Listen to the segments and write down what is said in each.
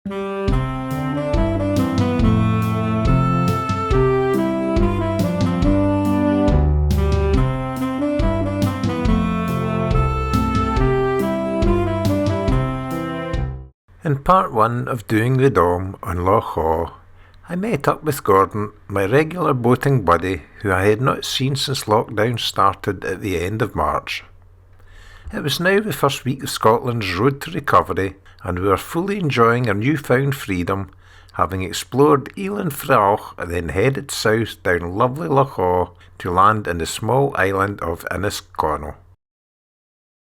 In part 1 of doing the Dom on Loch Awe, I met up with Gordon, my regular boating buddy, who I had not seen since lockdown started at the end of March. It was now the first week of Scotland's road to recovery, and we were fully enjoying our newfound freedom, having explored Eilean Froch and then headed south down lovely Loch Awe to land in the small island of Inishail.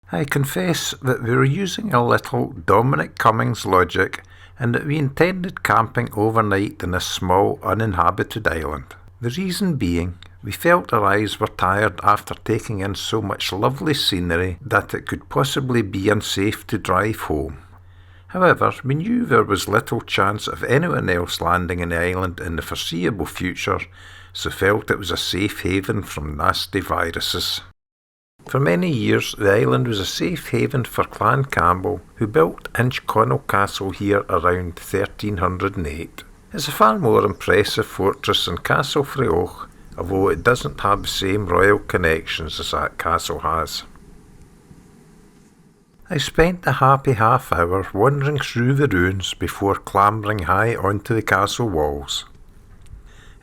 I confess that we were using a little Dominic Cummings logic and that we intended camping overnight in a small uninhabited island. The reason being, we felt our eyes were tired after taking in so much lovely scenery that it could possibly be unsafe to drive home. However, we knew there was little chance of anyone else landing in the island in the foreseeable future, so felt it was a safe haven from nasty viruses. For many years, the island was a safe haven for Clan Campbell, who built Inchconnell Castle here around 1308. It's a far more impressive fortress than Castle Freoch, although it doesn't have the same royal connections as that castle has. I spent a happy half hour wandering through the ruins before clambering high onto the castle walls.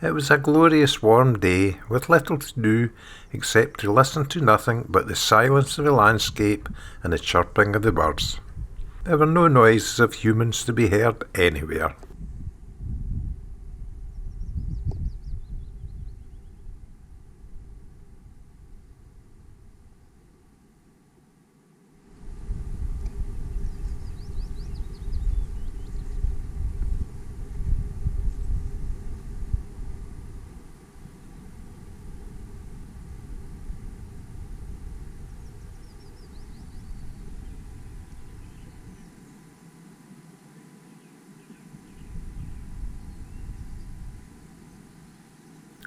It was a glorious warm day, with little to do except to listen to nothing but the silence of the landscape and the chirping of the birds. There were no noises of humans to be heard anywhere.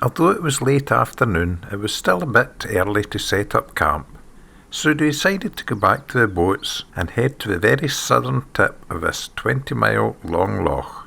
Although it was late afternoon, it was still a bit early to set up camp, so we decided to go back to the boats and head to the very southern tip of this 20-mile long loch.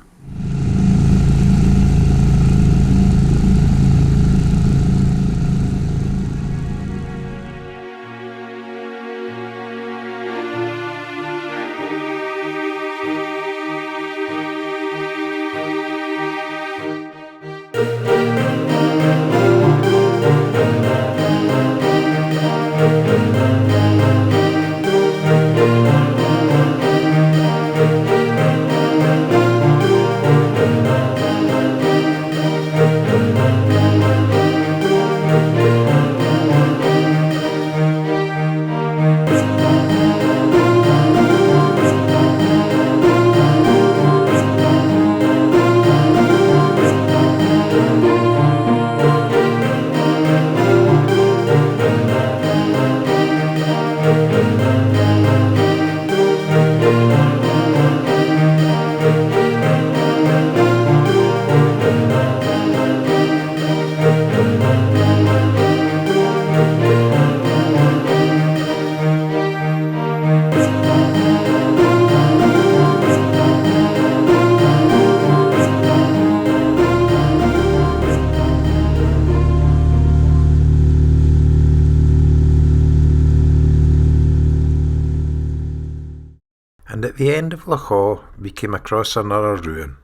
And at the end of Loch Awe we came across another ruin,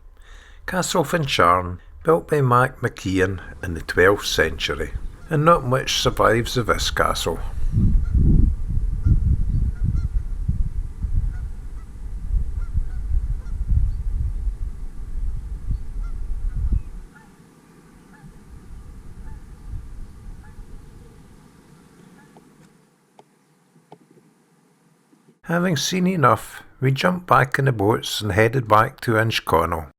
Castle Finch, built by Mac McKeon in the 12th century, and not much survives of this castle. Having seen enough, we jumped back in the boats and headed back to Inchconnell.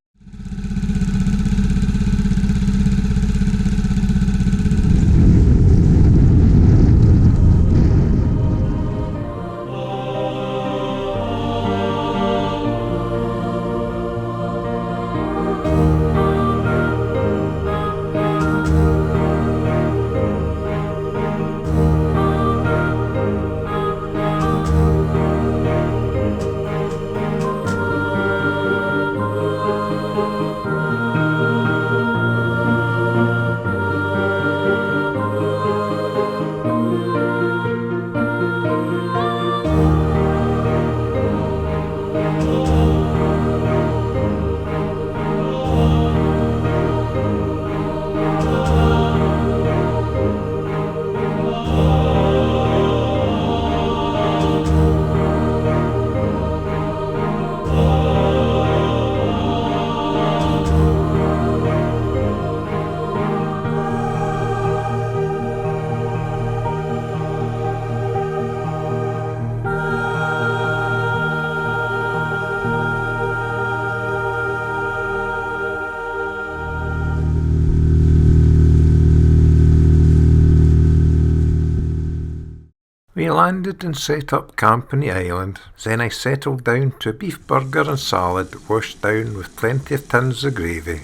We landed and set up camp on the island. Then I settled down to a beef burger and salad washed down with plenty of tins of gravy.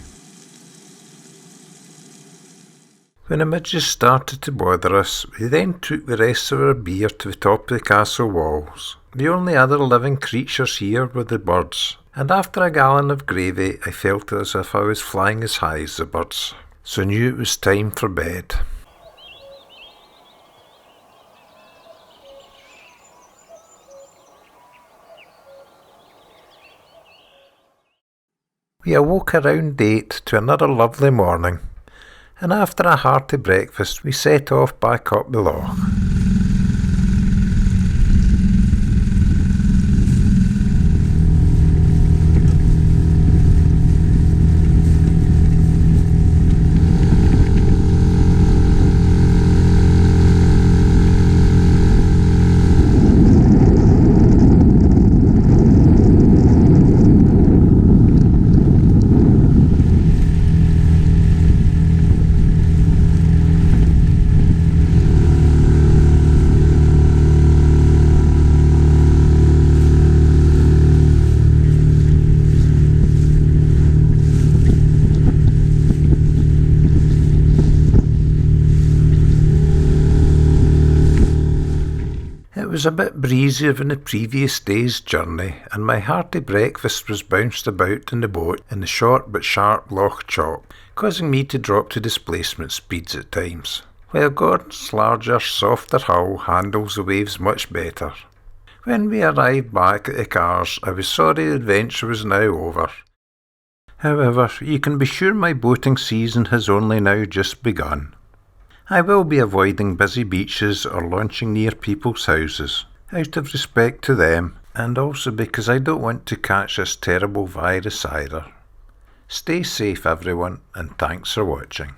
When the midges started to bother us, we then took the rest of our beer to the top of the castle walls. The only other living creatures here were the birds, and after a gallon of gravy I felt as if I was flying as high as the birds, so I knew it was time for bed. We awoke around 8 to another lovely morning, and after a hearty breakfast we set off back up the loch. It was a bit breezier than the previous day's journey, and my hearty breakfast was bounced about in the boat in the short but sharp Loch Awe, causing me to drop to displacement speeds at times, while Gordon's larger, softer hull handles the waves much better. When we arrived back at the cars, I was sorry the adventure was now over. However, you can be sure my boating season has only now just begun. I will be avoiding busy beaches or launching near people's houses, out of respect to them, and also because I don't want to catch this terrible virus either. Stay safe everyone, and thanks for watching.